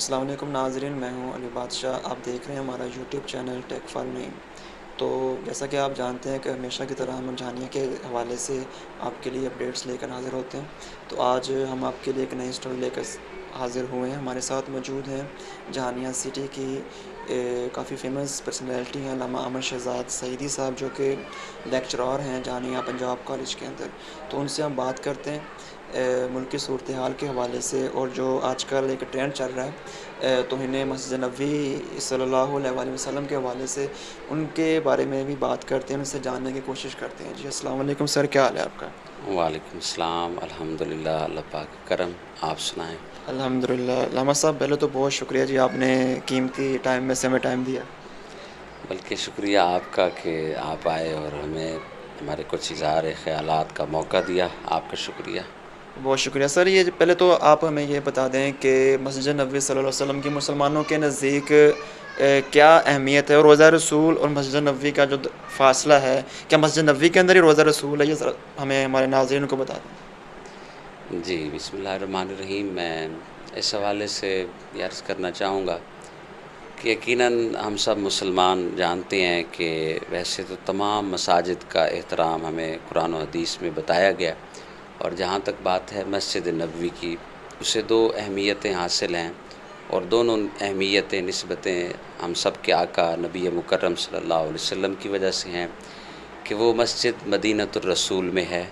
السلام علیکم ناظرین، میں ہوں علی بادشاہ۔ آپ دیکھ رہے ہیں ہمارا یوٹیوب چینل ٹیک فار نیم۔ تو جیسا کہ آپ جانتے ہیں کہ ہمیشہ کی طرح ہم جہانیہ کے حوالے سے آپ کے لیے اپڈیٹس لے کر حاضر ہوتے ہیں۔ تو آج ہم آپ کے لیے ایک نئی اسٹوری لے کر حاضر ہوئے ہیں۔ ہمارے ساتھ موجود ہیں جہانیہ سٹی کی کافی فیمس پرسنالٹی ہیں علامہ امن شہزاد سعیدی صاحب، جو کہ لیکچرار ہیں جہانیہ پنجاب کالج کے اندر۔ تو ان سے ہم بات کرتے ہیں ملک کی صورتحال کے حوالے سے، اور جو آج کل ایک ٹرینڈ چل رہا ہے تو انہیں مسجد نبوی صلی اللہ علیہ وآلہ وسلم کے حوالے سے ان کے بارے میں بھی بات کرتے ہیں، ان سے جاننے کی کوشش کرتے ہیں۔ جی السلام علیکم سر، کیا حال ہے آپ کا؟ وعلیکم السلام، الحمدللہ، اللہ پاک کا کرم۔ آپ سنائیں۔ الحمدللہ۔ علامہ صاحب پہلے تو بہت شکریہ جی، آپ نے قیمتی ٹائم میں سے ہمیں ٹائم دیا۔ بلکہ شکریہ آپ کا کہ آپ آئے اور ہمیں ہمارے کچھ اظہار خیالات کا موقع دیا۔ آپ کا شکریہ۔ بہت شکریہ سر۔ یہ پہلے تو آپ ہمیں یہ بتا دیں کہ مسجد نبوی صلی اللہ علیہ وسلم کی مسلمانوں کے نزدیک کیا اہمیت ہے، اور روضہ رسول اور مسجد نبوی کا جو فاصلہ ہے، کیا مسجد نبوی کے اندر ہی روضہ رسول ہے؟ یہ ذرا ہمیں ہمارے ناظرین کو بتا دیں۔ جی بسم اللہ الرحمن الرحیم۔ میں اس حوالے سے یہ عرض کرنا چاہوں گا کہ یقیناً ہم سب مسلمان جانتے ہیں کہ ویسے تو تمام مساجد کا احترام ہمیں قرآن و حدیث میں بتایا گیا، اور جہاں تک بات ہے مسجد نبوی کی، اسے دو اہمیتیں حاصل ہیں، اور دونوں اہمیتیں نسبتیں ہم سب کے آقا نبی مکرم صلی اللہ علیہ وسلم کی وجہ سے ہیں کہ وہ مسجد مدینۃ الرسول میں ہے،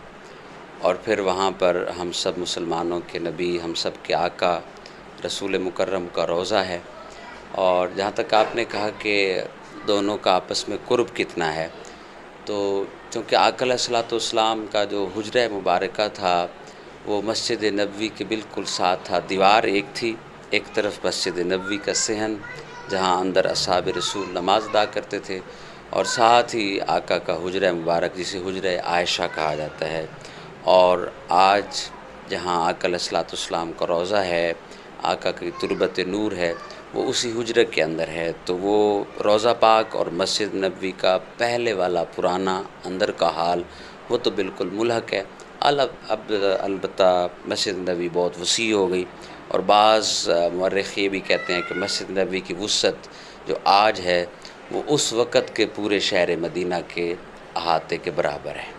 اور پھر وہاں پر ہم سب مسلمانوں کے نبی، ہم سب کے آقا رسول مکرم کا روضہ ہے۔ اور جہاں تک آپ نے کہا کہ دونوں کا آپس میں قرب کتنا ہے، تو چونکہ آقا علیہ الصلوۃ والسلام کا جو حجرہ مبارکہ تھا وہ مسجد نبوی کے بالکل ساتھ تھا۔ دیوار ایک تھی، ایک طرف مسجد نبوی کا صحن جہاں اندر اصحاب رسول نماز ادا کرتے تھے، اور ساتھ ہی آقا کا حجرہ مبارک جسے حجرہ عائشہ کہا جاتا ہے۔ اور آج جہاں آقا علیہ الصلوۃ والسلام کا روضہ ہے، آقا کی تربت نور ہے، وہ اسی حجرے کے اندر ہے۔ تو وہ روضہ پاک اور مسجد نبوی کا پہلے والا پرانا اندر کا حال وہ تو بالکل ملحق ہے۔ اب البتہ مسجد نبوی بہت وسیع ہو گئی، اور بعض مورخ یہ بھی کہتے ہیں کہ مسجد نبوی کی وسعت جو آج ہے وہ اس وقت کے پورے شہر مدینہ کے احاطے کے برابر ہے۔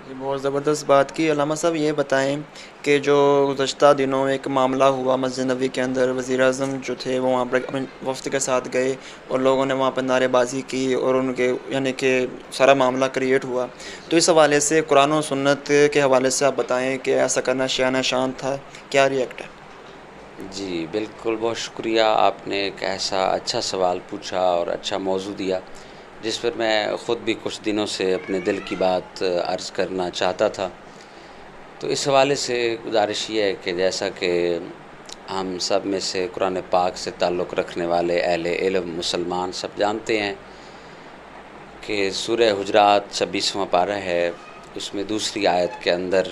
جی بہت زبردست بات کی۔ علامہ صاحب یہ بتائیں کہ جو گزشتہ دنوں ایک معاملہ ہوا مسجد نبوی کے اندر، وزیر اعظم جو تھے وہ وہاں پر اپنے وفد کے ساتھ گئے، اور لوگوں نے وہاں پر نعرے بازی کی، اور ان کے یعنی کہ سارا معاملہ کریٹ ہوا۔ تو اس حوالے سے قرآن و سنت کے حوالے سے آپ بتائیں کہ ایسا کرنا شایانہ شان تھا، کیا ریئیکٹ ہے؟ جی بالکل، بہت شکریہ، آپ نے ایک ایسا اچھا سوال پوچھا اور اچھا موضوع دیا جس پر میں خود بھی کچھ دنوں سے اپنے دل کی بات عرض کرنا چاہتا تھا۔ تو اس حوالے سے گزارش یہ ہے کہ جیسا کہ ہم سب میں سے قرآن پاک سے تعلق رکھنے والے اہل علم مسلمان سب جانتے ہیں کہ سورہ حجرات 26واں پارہ ہے، اس میں دوسری آیت کے اندر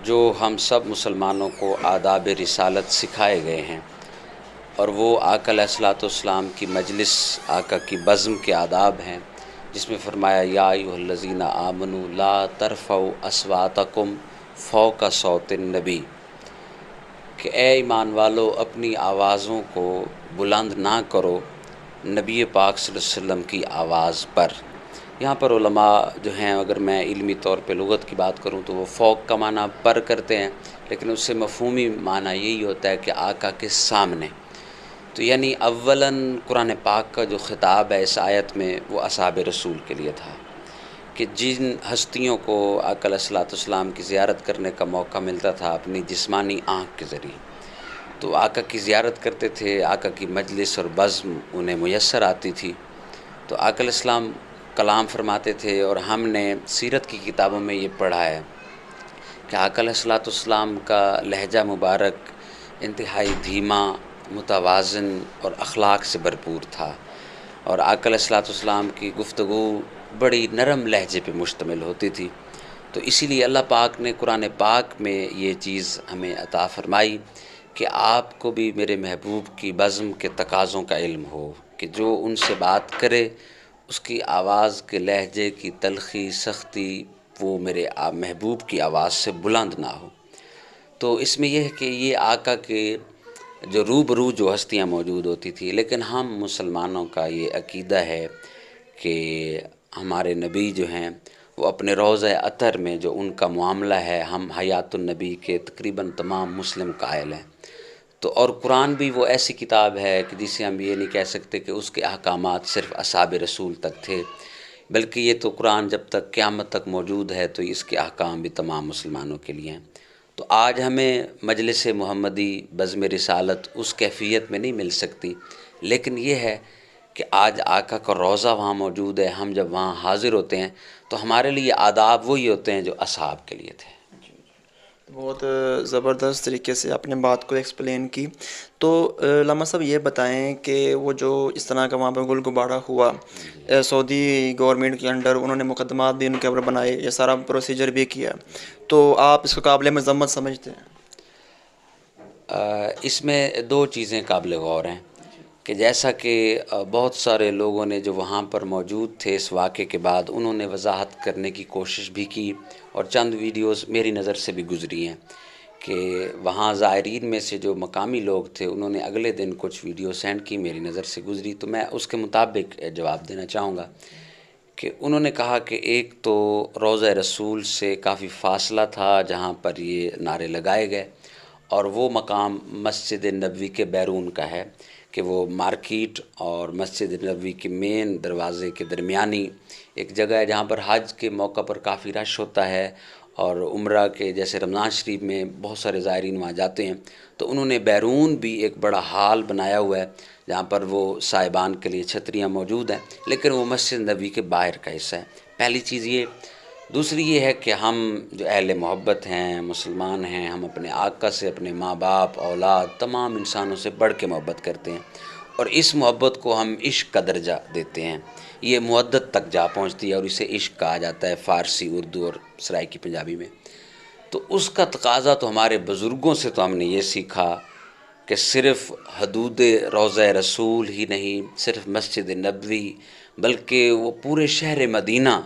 جو ہم سب مسلمانوں کو آداب رسالت سکھائے گئے ہیں، اور وہ آقا علیہ الصلوۃ والسلام کی مجلس، آقا کی بزم کے آداب ہیں، جس میں فرمایا یا ایھا الذین آمنوا لا ترفعوا اصواتکم فوق صوت النبی، کہ اے ایمان والو اپنی آوازوں کو بلند نہ کرو نبی پاک صلی اللہ علیہ وسلم کی آواز پر۔ یہاں پر علماء جو ہیں، اگر میں علمی طور پہ لغت کی بات کروں تو وہ فوق کا معنی پر کرتے ہیں، لیکن اس سے مفہومی معنی یہی ہوتا ہے کہ آقا کے سامنے۔ تو یعنی اولاً قرآن پاک کا جو خطاب ہے اس آیت میں وہ اصحاب رسول کے لیے تھا، کہ جن ہستیوں کو آقا علیہ الصلوۃ والسلام کی زیارت کرنے کا موقع ملتا تھا اپنی جسمانی آنکھ کے ذریعے، تو آقا کی زیارت کرتے تھے، آقا کی مجلس اور بزم انہیں میسر آتی تھی، تو آقا علیہ السلام کلام فرماتے تھے۔ اور ہم نے سیرت کی کتابوں میں یہ پڑھا ہے کہ آقا علیہ الصلوۃ والسلام کا لہجہ مبارک انتہائی دھیما، متوازن اور اخلاق سے بھرپور تھا، اور آقا علیہ الصلوۃ والسلام کی گفتگو بڑی نرم لہجے پہ مشتمل ہوتی تھی۔ تو اسی لیے اللہ پاک نے قرآن پاک میں یہ چیز ہمیں عطا فرمائی کہ آپ کو بھی میرے محبوب کی بزم کے تقاضوں کا علم ہو، کہ جو ان سے بات کرے اس کی آواز کے لہجے کی تلخی، سختی وہ میرے محبوب کی آواز سے بلند نہ ہو۔ تو اس میں یہ ہے کہ یہ آقا کے جو روبرو جو ہستیاں موجود ہوتی تھی، لیکن ہم مسلمانوں کا یہ عقیدہ ہے کہ ہمارے نبی جو ہیں وہ اپنے روضہ اطہر میں جو ان کا معاملہ ہے، ہم حیات النبی کے تقریباً تمام مسلم قائل ہیں۔ تو اور قرآن بھی وہ ایسی کتاب ہے کہ جسے ہم یہ نہیں کہہ سکتے کہ اس کے احکامات صرف اصحاب رسول تک تھے، بلکہ یہ تو قرآن جب تک قیامت تک موجود ہے تو اس کے احکام بھی تمام مسلمانوں کے لیے ہیں۔ تو آج ہمیں مجلس محمدی بزم رسالت اس کیفیت میں نہیں مل سکتی، لیکن یہ ہے کہ آج آقا کا روضہ وہاں موجود ہے، ہم جب وہاں حاضر ہوتے ہیں تو ہمارے لیے آداب وہی ہوتے ہیں جو اصحاب کے لیے تھے۔ بہت زبردست طریقے سے آپ نے بات کو ایکسپلین کی۔ تو علامہ صاحب یہ بتائیں کہ وہ جو اس طرح کا وہاں پہ گل گبارہ ہوا، سعودی گورنمنٹ کے انڈر انہوں نے مقدمات بھی ان کے اوپر بنائے، یہ سارا پروسیجر بھی کیا، تو آپ اس کو قابل مذمت سمجھتے ہیں؟ اس میں دو چیزیں قابل غور ہیں کہ جیسا کہ بہت سارے لوگوں نے جو وہاں پر موجود تھے اس واقعے کے بعد، انہوں نے وضاحت کرنے کی کوشش بھی کی، اور چند ویڈیوز میری نظر سے بھی گزری ہیں کہ وہاں زائرین میں سے جو مقامی لوگ تھے انہوں نے اگلے دن کچھ ویڈیو سینڈ کی، میری نظر سے گزری، تو میں اس کے مطابق جواب دینا چاہوں گا کہ انہوں نے کہا کہ ایک تو روضہ رسول سے کافی فاصلہ تھا جہاں پر یہ نعرے لگائے گئے، اور وہ مقام مسجد نبوی کے بیرون کا ہے کہ وہ مارکیٹ اور مسجد نبوی کے مین دروازے کے درمیانی ایک جگہ ہے جہاں پر حج کے موقع پر کافی رش ہوتا ہے، اور عمرہ کے جیسے رمضان شریف میں بہت سارے زائرین وہاں جاتے ہیں، تو انہوں نے بیرون بھی ایک بڑا ہال بنایا ہوا ہے جہاں پر وہ صاحبان کے لیے چھتریاں موجود ہیں، لیکن وہ مسجد نبوی کے باہر کا حصہ ہے۔ پہلی چیز یہ۔ دوسری یہ ہے کہ ہم جو اہل محبت ہیں، مسلمان ہیں، ہم اپنے آقا سے، اپنے ماں باپ، اولاد، تمام انسانوں سے بڑھ کے محبت کرتے ہیں، اور اس محبت کو ہم عشق کا درجہ دیتے ہیں، یہ مودت تک جا پہنچتی ہے اور اسے عشق کہا جاتا ہے فارسی، اردو اور سرائکی پنجابی میں۔ تو اس کا تقاضا تو ہمارے بزرگوں سے تو ہم نے یہ سیکھا کہ صرف حدود روضہ رسول ہی نہیں، صرف مسجد نبوی، بلکہ وہ پورے شہر مدینہ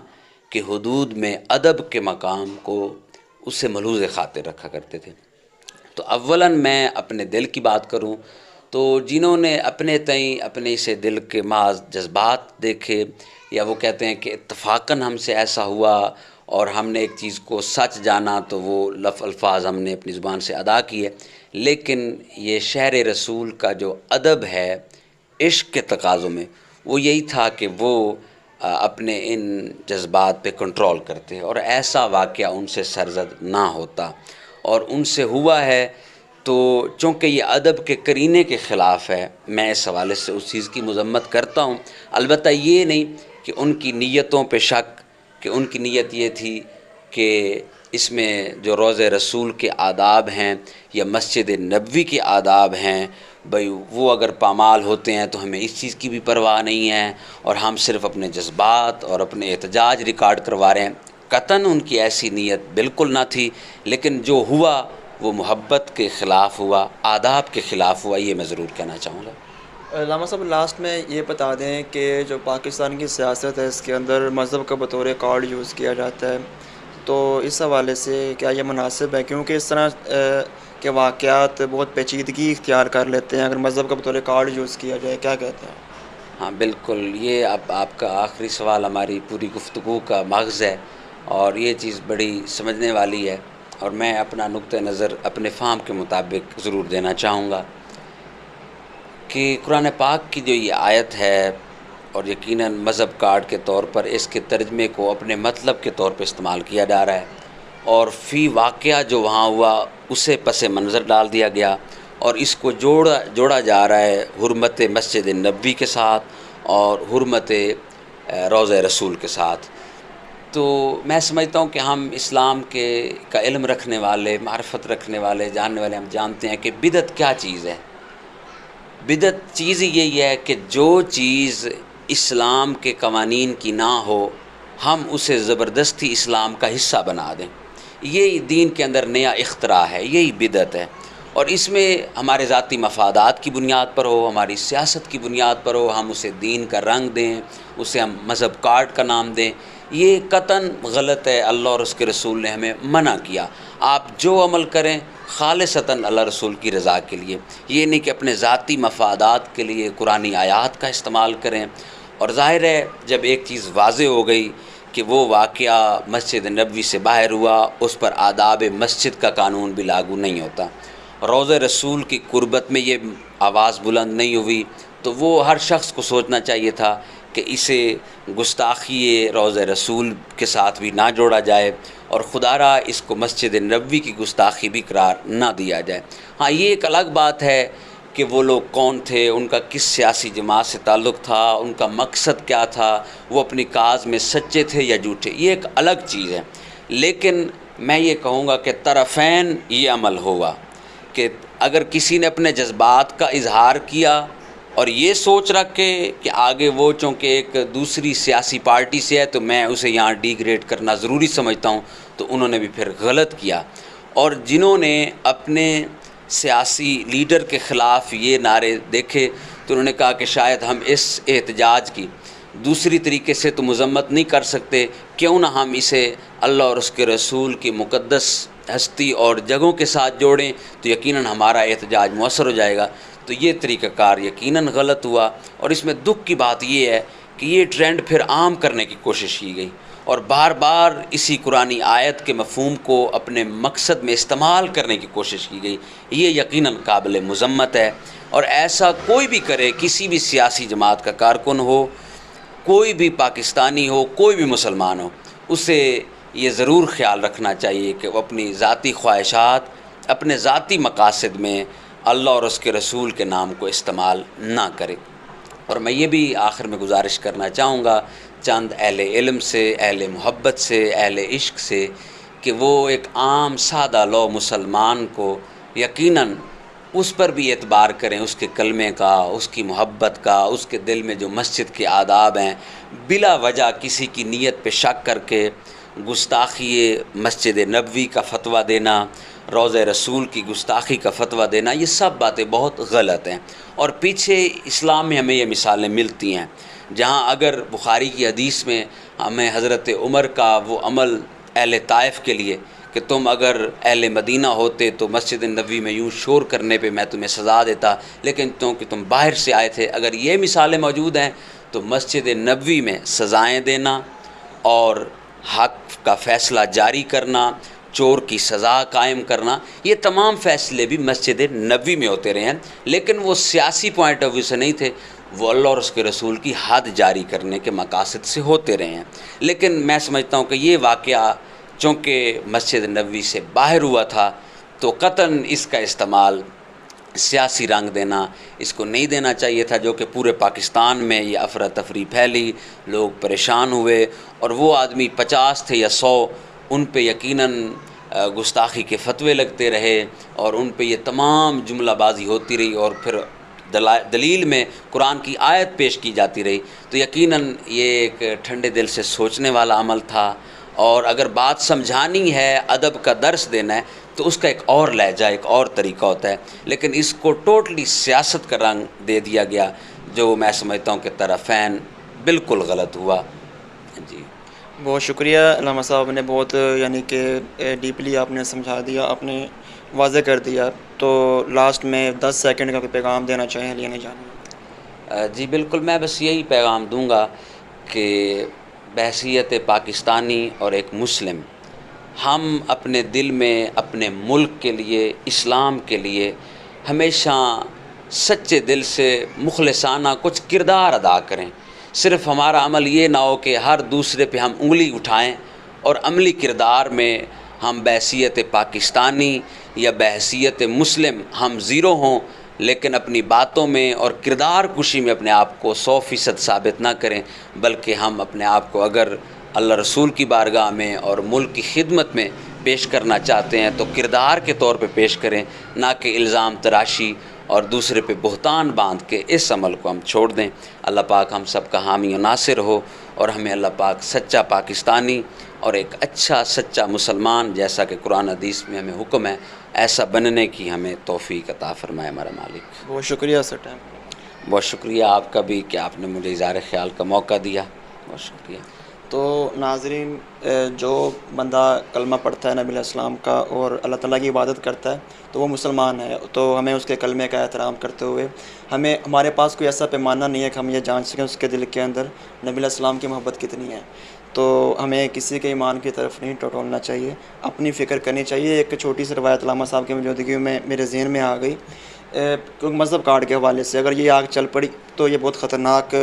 کے حدود میں ادب کے مقام کو اس سے ملحوظ خاطر رکھا کرتے تھے۔ تو اولاً میں اپنے دل کی بات کروں تو جنہوں نے اپنے تئیں اپنے اسے دل کے محض جذبات دیکھے، یا وہ کہتے ہیں کہ اتفاقاً ہم سے ایسا ہوا اور ہم نے ایک چیز کو سچ جانا تو وہ الفاظ ہم نے اپنی زبان سے ادا کیے، لیکن یہ شہر رسول کا جو ادب ہے عشق کے تقاضوں میں، وہ یہی تھا کہ وہ اپنے ان جذبات پہ کنٹرول کرتے، اور ایسا واقعہ ان سے سرزد نہ ہوتا، اور ان سے ہوا ہے تو چونکہ یہ ادب کے قرینے کے خلاف ہے، میں اس حوالے سے اس چیز کی مذمت کرتا ہوں۔ البتہ یہ نہیں کہ ان کی نیتوں پہ شک، کہ ان کی نیت یہ تھی کہ اس میں جو روضہ رسول کے آداب ہیں یا مسجد نبوی کے آداب ہیں، بھئی وہ اگر پامال ہوتے ہیں تو ہمیں اس چیز کی بھی پرواہ نہیں ہے، اور ہم صرف اپنے جذبات اور اپنے احتجاج ریکارڈ کروا رہے ہیں۔ قطعاً ان کی ایسی نیت بالکل نہ تھی، لیکن جو ہوا وہ محبت کے خلاف ہوا، آداب کے خلاف ہوا، یہ میں ضرور کہنا چاہوں گا۔ علامہ صاحب لاسٹ میں یہ بتا دیں کہ جو پاکستان کی سیاست ہے اس کے اندر مذہب کا بطور کارڈ یوز کیا جاتا ہے، تو اس حوالے سے کیا یہ مناسب ہے؟ کیونکہ اس طرح کے واقعات بہت پیچیدگی اختیار کر لیتے ہیں اگر مذہب کا بطور کارڈ یوز کیا جائے، کیا کہتے ہیں؟ ہاں بالکل، یہ اب آپ کا آخری سوال ہماری پوری گفتگو کا مغز ہے، اور یہ چیز بڑی سمجھنے والی ہے، اور میں اپنا نقطہ نظر اپنے فہم کے مطابق ضرور دینا چاہوں گا کہ قرآن پاک کی جو یہ آیت ہے، اور یقیناً مذہب کارڈ کے طور پر اس کے ترجمے کو اپنے مطلب کے طور پہ استعمال کیا جا رہا ہے، اور فی واقعہ جو وہاں ہوا اسے پس منظر ڈال دیا گیا، اور اس کو جوڑا جا رہا ہے حرمت مسجد نبوی کے ساتھ اور حرمت روضہ رسول کے ساتھ۔ تو میں سمجھتا ہوں کہ ہم اسلام کا علم رکھنے والے، معرفت رکھنے والے، جاننے والے، ہم جانتے ہیں کہ بدعت کیا چیز ہے۔ بدعت چیز یہی ہے کہ جو چیز اسلام کے قوانین کی نہ ہو ہم اسے زبردستی اسلام کا حصہ بنا دیں، یہی دین کے اندر نیا اختراع ہے، یہی بدعت ہے، اور اس میں ہمارے ذاتی مفادات کی بنیاد پر ہو، ہماری سیاست کی بنیاد پر ہو، ہم اسے دین کا رنگ دیں، اسے ہم مذہب کارڈ کا نام دیں، یہ قطعاً غلط ہے۔ اللہ اور اس کے رسول نے ہمیں منع کیا، آپ جو عمل کریں خالصتاً اللہ رسول کی رضا کے لیے، یہ نہیں کہ اپنے ذاتی مفادات کے لیے قرآنی آیات کا استعمال کریں۔ اور ظاہر ہے جب ایک چیز واضح ہو گئی کہ وہ واقعہ مسجد نبوی سے باہر ہوا، اس پر آداب مسجد کا قانون بھی لاگو نہیں ہوتا۔ روضہ رسول کی قربت میں یہ آواز بلند نہیں ہوئی، تو وہ ہر شخص کو سوچنا چاہیے تھا کہ اسے گستاخی روضہ رسول کے ساتھ بھی نہ جوڑا جائے، اور خدا را اس کو مسجد نبوی کی گستاخی بھی قرار نہ دیا جائے۔ ہاں، یہ ایک الگ بات ہے کہ وہ لوگ کون تھے، ان کا کس سیاسی جماعت سے تعلق تھا، ان کا مقصد کیا تھا، وہ اپنی کاز میں سچے تھے یا جھوٹے، یہ ایک الگ چیز ہے۔ لیکن میں یہ کہوں گا کہ طرفین یہ عمل ہوگا کہ اگر کسی نے اپنے جذبات کا اظہار کیا اور یہ سوچ رکھ کے کہ آگے وہ چونکہ ایک دوسری سیاسی پارٹی سے ہے تو میں اسے یہاں ڈی گریڈ کرنا ضروری سمجھتا ہوں، تو انہوں نے بھی پھر غلط کیا۔ اور جنہوں نے اپنے سیاسی لیڈر کے خلاف یہ نعرے دیکھے تو انہوں نے کہا کہ شاید ہم اس احتجاج کی دوسری طریقے سے تو مذمت نہیں کر سکتے، کیوں نہ ہم اسے اللہ اور اس کے رسول کی مقدس ہستی اور جگہوں کے ساتھ جوڑیں، تو یقیناً ہمارا احتجاج مؤثر ہو جائے گا۔ تو یہ طریقہ کار یقیناً غلط ہوا، اور اس میں دکھ کی بات یہ ہے کہ یہ ٹرینڈ پھر عام کرنے کی کوشش کی گئی، اور بار بار اسی قرآنی آیت کے مفہوم کو اپنے مقصد میں استعمال کرنے کی کوشش کی گئی۔ یہ یقیناً قابل مذمت ہے، اور ایسا کوئی بھی کرے، کسی بھی سیاسی جماعت کا کارکن ہو، کوئی بھی پاکستانی ہو، کوئی بھی مسلمان ہو، اسے یہ ضرور خیال رکھنا چاہیے کہ وہ اپنی ذاتی خواہشات، اپنے ذاتی مقاصد میں اللہ اور اس کے رسول کے نام کو استعمال نہ کرے۔ اور میں یہ بھی آخر میں گزارش کرنا چاہوں گا چند اہل علم سے، اہل محبت سے، اہل عشق سے، کہ وہ ایک عام سادہ لو مسلمان کو یقیناً اس پر بھی اعتبار کریں، اس کے کلمے کا، اس کی محبت کا، اس کے دل میں جو مسجد کے آداب ہیں، بلا وجہ کسی کی نیت پہ شک کر کے گستاخی مسجد نبوی کا فتویٰ دینا، روضہ رسول کی گستاخی کا فتویٰ دینا، یہ سب باتیں بہت غلط ہیں۔ اور پیچھے اسلام میں ہمیں یہ مثالیں ملتی ہیں، جہاں اگر بخاری کی حدیث میں ہمیں حضرت عمر کا وہ عمل اہل طائف کے لیے کہ تم اگر اہل مدینہ ہوتے تو مسجد نبوی میں یوں شور کرنے پہ میں تمہیں سزا دیتا، لیکن کیونکہ تم باہر سے آئے تھے، اگر یہ مثالیں موجود ہیں تو مسجد نبوی میں سزائیں دینا اور حق کا فیصلہ جاری کرنا، چور کی سزا قائم کرنا، یہ تمام فیصلے بھی مسجد نبوی میں ہوتے رہے ہیں، لیکن وہ سیاسی پوائنٹ آف ویو سے نہیں تھے، وہ اللہ اور اس کے رسول کی حد جاری کرنے کے مقاصد سے ہوتے رہے ہیں۔ لیکن میں سمجھتا ہوں کہ یہ واقعہ چونکہ مسجد نبوی سے باہر ہوا تھا تو قطعاً اس کا استعمال سیاسی رنگ دینا اس کو نہیں دینا چاہیے تھا، جو کہ پورے پاکستان میں یہ افراتفری پھیلی، لوگ پریشان ہوئے، اور وہ آدمی 50 تھے یا 100، ان پہ یقیناً گستاخی کے فتوے لگتے رہے، اور ان پہ یہ تمام جملہ بازی ہوتی رہی، اور پھر دلیل میں قرآن کی آیت پیش کی جاتی رہی۔ تو یقیناً یہ ایک ٹھنڈے دل سے سوچنے والا عمل تھا، اور اگر بات سمجھانی ہے، ادب کا درس دینا ہے، تو اس کا ایک اور لہجہ، ایک اور طریقہ ہوتا ہے، لیکن اس کو ٹوٹلی سیاست کا رنگ دے دیا گیا، جو میں سمجھتا ہوں کہ طرفین بالکل غلط ہوا۔ جی بہت شکریہ علامہ صاحب نے، بہت یعنی کہ ڈیپلی آپ نے سمجھا دیا، آپ نے واضح کر دیا۔ تو لاسٹ میں 10 سیکنڈ کا کوئی پیغام دینا چاہیں علی جان؟ جی بالکل، میں بس یہی پیغام دوں گا کہ بحیثیت پاکستانی اور ایک مسلم، ہم اپنے دل میں اپنے ملک کے لیے، اسلام کے لیے ہمیشہ سچے دل سے مخلصانہ کچھ کردار ادا کریں۔ صرف ہمارا عمل یہ نہ ہو کہ ہر دوسرے پہ ہم انگلی اٹھائیں اور عملی کردار میں ہم بحیثیت پاکستانی یا بحیثیت مسلم ہم زیرو ہوں، لیکن اپنی باتوں میں اور کردار کشی میں اپنے آپ کو 100% ثابت نہ کریں، بلکہ ہم اپنے آپ کو اگر اللہ رسول کی بارگاہ میں اور ملک کی خدمت میں پیش کرنا چاہتے ہیں تو کردار کے طور پہ پیش کریں، نہ کہ الزام تراشی اور دوسرے پہ بہتان باندھ کے اس عمل کو ہم چھوڑ دیں۔ اللہ پاک ہم سب کا حامی و ناصر ہو، اور ہمیں اللہ پاک سچا پاکستانی اور ایک اچھا سچا مسلمان، جیسا کہ قرآن حدیث میں ہمیں حکم ہے، ایسا بننے کی ہمیں توفیق عطا فرمائے ہمارا مالک۔ بہت شکریہ سر ٹائم۔ بہت شکریہ آپ کا بھی کہ آپ نے مجھے اظہار خیال کا موقع دیا، بہت شکریہ۔ تو ناظرین، جو بندہ کلمہ پڑھتا ہے نبی علیہ السلام کا اور اللہ تعالیٰ کی عبادت کرتا ہے تو وہ مسلمان ہے. تو ہمیں اس کے کلمے کا احترام کرتے ہوئے ہمارے پاس کوئی ایسا پیمانہ نہیں ہے کہ ہم یہ جان سکیں اس کے دل کے اندر نبی علیہ السلام کی محبت کتنی ہے. تو ہمیں کسی کے ایمان کی طرف نہیں ٹٹولنا چاہیے، اپنی فکر کرنی چاہیے. ایک چھوٹی سی روایت علامہ صاحب کی موجودگی میں میرے ذہن میں آ گئی، کیونکہ مذہب کارڈ کے حوالے سے اگر یہ آگ چل پڑی تو یہ بہت خطرناک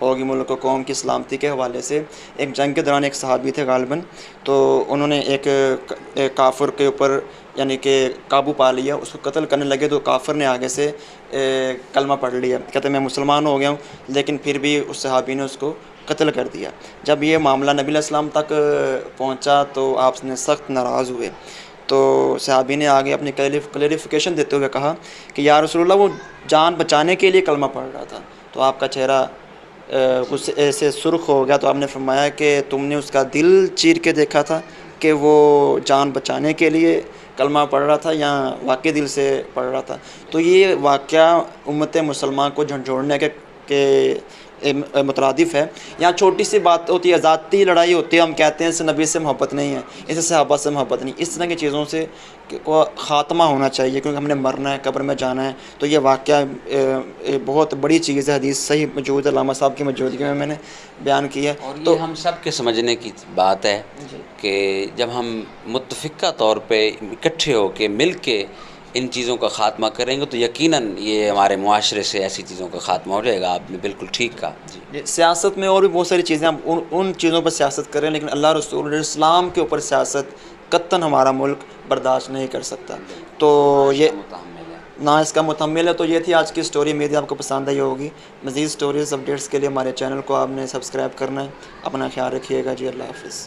ہوگی ملک و قوم کی سلامتی کے حوالے سے. ایک جنگ کے دوران ایک صحابی تھے غالباً، تو انہوں نے ایک کافر کے اوپر یعنی کہ قابو پا لیا، اس کو قتل کرنے لگے تو کافر نے آگے سے کلمہ پڑھ لیا، کہتے میں مسلمان ہو گیا ہوں، لیکن پھر بھی اس صحابی نے اس کو قتل کر دیا. جب یہ معاملہ نبی علیہ السلام تک پہنچا تو آپ نے سخت ناراض ہوئے. تو صحابی نے آگے اپنی کلیریفیکیشن دیتے ہوئے کہا کہ یا رسول اللہ، وہ جان بچانے کے لیے کلمہ پڑھ رہا تھا. تو آپ کا چہرہ غصے سے سرخ ہو گیا. تو آپ نے فرمایا کہ تم نے اس کا دل چیر کے دیکھا تھا کہ وہ جان بچانے کے لیے کلمہ پڑھ رہا تھا یا واقعی دل سے پڑھ رہا تھا. تو یہ واقعہ امت مسلمان کو جھنجھوڑنے کے مترادف ہے. یہاں چھوٹی سی بات ہوتی ہے، ذاتی لڑائی ہوتی ہے، ہم کہتے ہیں اس سے نبی سے محبت نہیں ہے، اس سے صحابہ سے محبت نہیں. اس طرح کی چیزوں سے کو خاتمہ ہونا چاہیے، کیونکہ ہم نے مرنا ہے، قبر میں جانا ہے. تو یہ واقعہ بہت بڑی چیز ہے، حدیث صحیح موجود ہے، علامہ صاحب کی موجودگی میں نے بیان کی ہے. اور تو یہ ہم سب کے سمجھنے کی بات ہے کہ جب ہم متفقہ طور پہ اکٹھے ہو کے مل کے ان چیزوں کا خاتمہ کریں گے تو یقیناً یہ ہمارے معاشرے سے ایسی چیزوں کا خاتمہ ہو جائے گا. آپ نے بالکل ٹھیک کہا. جی سیاست میں اور بھی بہت ساری چیزیں، ہم ان چیزوں پر سیاست کریں، لیکن اللہ رسول علیہ السلام کے اوپر سیاست قطعاً ہمارا ملک برداشت نہیں کر سکتا. تو یہ نہ اس کا متحمل ہے. تو یہ تھی آج کی سٹوری، امید ہے آپ کو پسند آئی ہوگی. مزید سٹوریز اپڈیٹس کے لیے ہمارے چینل کو آپ نے سبسکرائب کرنا ہے. اپنا خیال رکھیے گا جی. اللہ حافظ.